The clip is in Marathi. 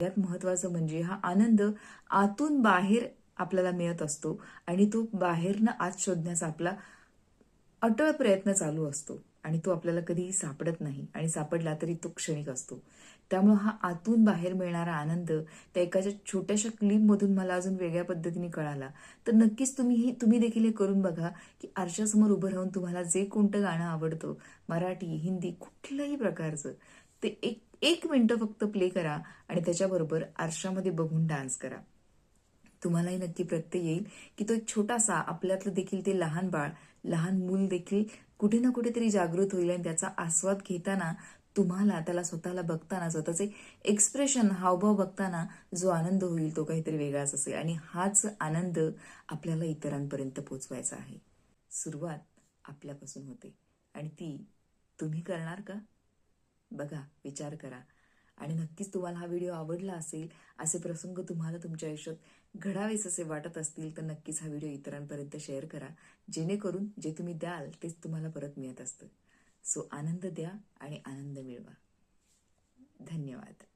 सगळ्यात महत्त्वाचं म्हणजे हा आनंद आतून बाहेर आपल्याला मिळत असतो आणि तो बाहेरनं आत शोधण्याचा आपला अटळ प्रयत्न चालू असतो आणि तो आपल्याला कधीही सापडत नाही आणि सापडला तरी तो क्षणिक असतो. त्यामुळे हा आतून बाहेर मिळणारा आनंद त्या एकाच्या छोट्याशा क्लिपमधून मला अजून वेगळ्या पद्धतीने कळाला. तर नक्कीच तुम्ही देखील हे करून बघा, की आरशासमोर उभं राहून तुम्हाला जे कोणतं गाणं आवडतं, मराठी, हिंदी कुठल्याही प्रकारचं, ते एक एक मिनिटं फक्त प्ले करा आणि त्याच्याबरोबर आरशामध्ये बघून डान्स करा. तुम्हालाही नक्की प्रत्यय येईल, की तो एक छोटासा आपल्यातलं देखील ते लहान बाळ, लहान मूल देखील कुठे ना कुठेतरी जागृत होईल आणि त्याचा आस्वाद घेताना तुम्हाला त्याला स्वतःला बघताना स्वतःचे एक्सप्रेशन, हावभाव बघताना जो आनंद होईल तो काहीतरी वेगळाच असेल आणि हाच आनंद आपल्याला इतरांपर्यंत पोहोचवायचा आहे. सुरुवात आपल्यापासून होते आणि ती तुम्ही करणार का? बघा, विचार करा आणि नक्कीच तुम्हाला हा व्हिडिओ आवडला असेल. असे प्रसंग तुम्हाला तुमच्या आयुष्यात घडावेच असे वाटत असतील तर नक्कीच हा व्हिडिओ इतरांपर्यंत शेअर करा, जेणेकरून जे तुम्ही द्याल तेच तुम्हाला परत मिळत असतं. सो आनंद द्या आणि आनंद मिळवा. धन्यवाद.